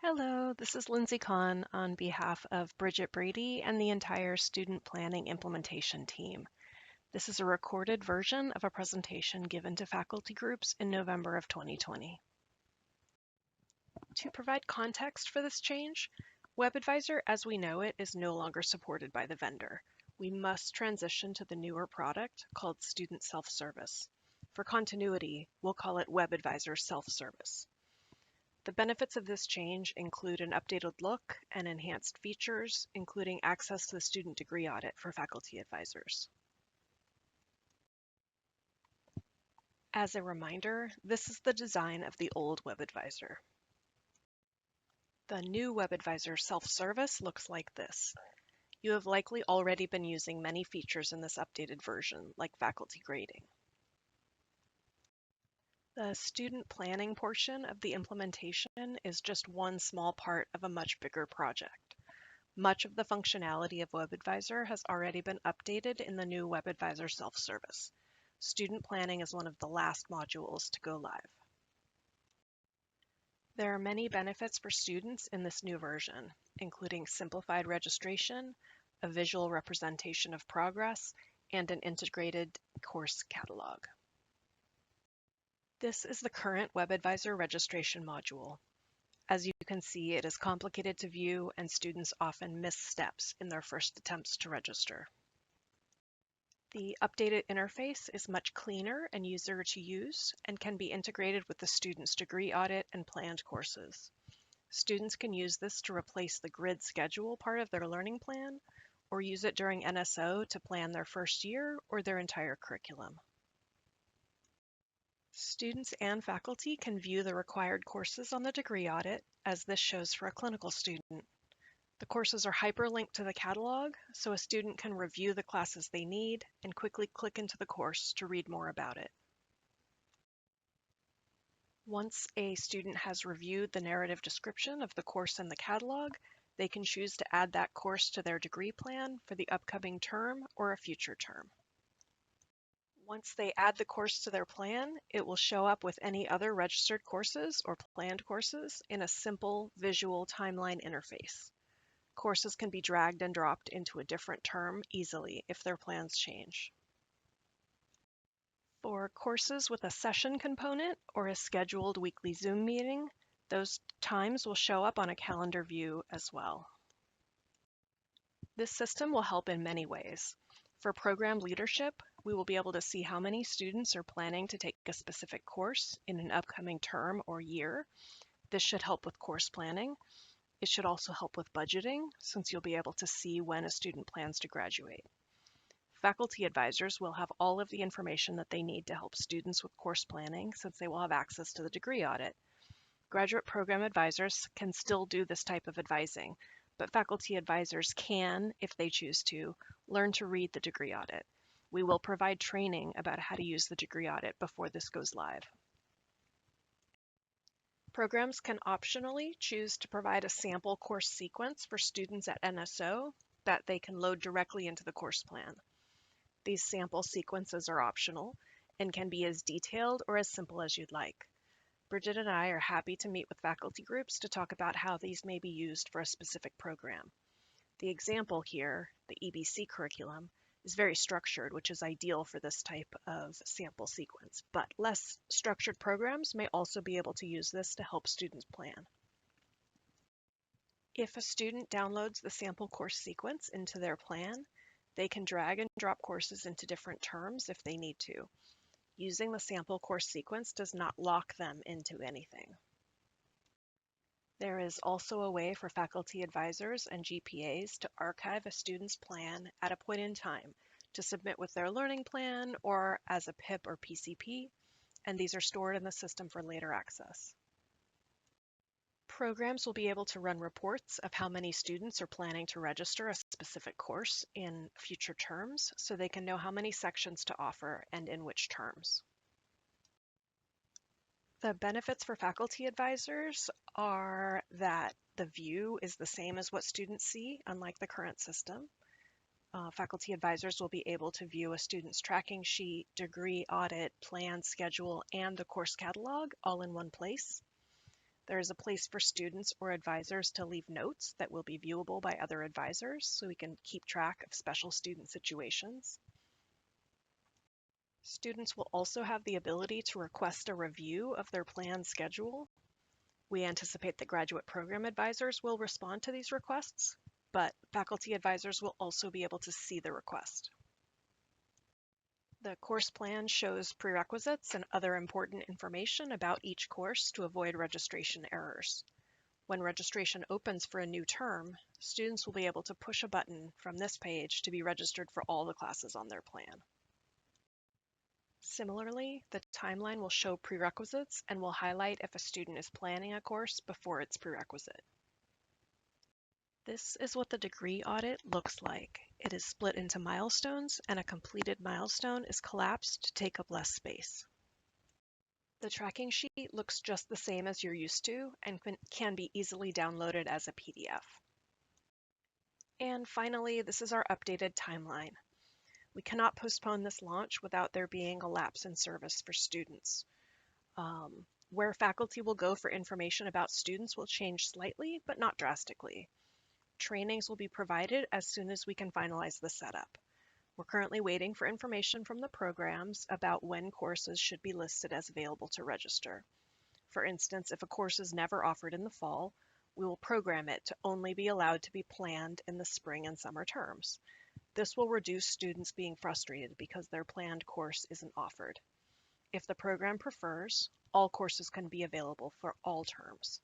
Hello, this is Lindsay Kahn on behalf of Bridget Brady and the entire Student Planning Implementation team. This is a recorded version of a presentation given to faculty groups in November of 2020. To provide context for this change, WebAdvisor as we know it is no longer supported by the vendor. We must transition to the newer product called Student Self-Service. For continuity, we'll call it WebAdvisor Self-Service. The benefits of this change include an updated look and enhanced features, including access to the student degree audit for faculty advisors. As a reminder, this is the design of the old WebAdvisor. The new WebAdvisor self-service looks like this. You have likely already been using many features in this updated version, like faculty grading. The student planning portion of the implementation is just one small part of a much bigger project. Much of the functionality of WebAdvisor has already been updated in the new WebAdvisor self-service. Student planning is one of the last modules to go live. There are many benefits for students in this new version, including simplified registration, a visual representation of progress, and an integrated course catalog. This is the current WebAdvisor registration module. As you can see, it is complicated to view and students often miss steps in their first attempts to register. The updated interface is much cleaner and easier to use and can be integrated with the student's degree audit and planned courses. Students can use this to replace the grid schedule part of their learning plan or use it during NSO to plan their first year or their entire curriculum. Students and faculty can view the required courses on the degree audit, as this shows for a clinical student. The courses are hyperlinked to the catalog, so a student can review the classes they need and quickly click into the course to read more about it. Once a student has reviewed the narrative description of the course in the catalog, they can choose to add that course to their degree plan for the upcoming term or a future term. Once they add the course to their plan, it will show up with any other registered courses or planned courses in a simple visual timeline interface. Courses can be dragged and dropped into a different term easily if their plans change. For courses with a session component or a scheduled weekly Zoom meeting, those times will show up on a calendar view as well. This system will help in many ways. For program leadership, we will be able to see how many students are planning to take a specific course in an upcoming term or year. This should help with course planning. It should also help with budgeting, since you'll be able to see when a student plans to graduate. Faculty advisors will have all of the information that they need to help students with course planning, since they will have access to the degree audit. Graduate program advisors can still do this type of advising, but faculty advisors can, if they choose to, learn to read the degree audit. We will provide training about how to use the degree audit before this goes live. Programs can optionally choose to provide a sample course sequence for students at NSO that they can load directly into the course plan. These sample sequences are optional and can be as detailed or as simple as you'd like. Bridget and I are happy to meet with faculty groups to talk about how these may be used for a specific program. The example here, the EBC curriculum, is very structured, which is ideal for this type of sample sequence, but less structured programs may also be able to use this to help students plan. If a student downloads the sample course sequence into their plan, they can drag and drop courses into different terms if they need to. Using the sample course sequence does not lock them into anything. There is also a way for faculty advisors and GPAs to archive a student's plan at a point in time to submit with their learning plan or as a PIP or PCP, and these are stored in the system for later access. Programs will be able to run reports of how many students are planning to register a specific course in future terms, so they can know how many sections to offer and in which terms. The benefits for faculty advisors are that the view is the same as what students see, unlike the current system. Faculty advisors will be able to view a student's tracking sheet, degree audit, plan, schedule, and the course catalog all in one place. There is a place for students or advisors to leave notes that will be viewable by other advisors so we can keep track of special student situations. Students will also have the ability to request a review of their planned schedule. We anticipate that graduate program advisors will respond to these requests, but faculty advisors will also be able to see the request. The course plan shows prerequisites and other important information about each course to avoid registration errors. When registration opens for a new term, students will be able to push a button from this page to be registered for all the classes on their plan. Similarly, the timeline will show prerequisites and will highlight if a student is planning a course before its prerequisite. This is what the degree audit looks like. It is split into milestones, and a completed milestone is collapsed to take up less space. The tracking sheet looks just the same as you're used to and can be easily downloaded as a PDF. And finally, this is our updated timeline. We cannot postpone this launch without there being a lapse in service for students. Where faculty will go for information about students will change slightly, but not drastically. Trainings will be provided as soon as we can finalize the setup. We're currently waiting for information from the programs about when courses should be listed as available to register. For instance, if a course is never offered in the fall, we will program it to only be allowed to be planned in the spring and summer terms. This will reduce students being frustrated because their planned course isn't offered. If the program prefers, all courses can be available for all terms.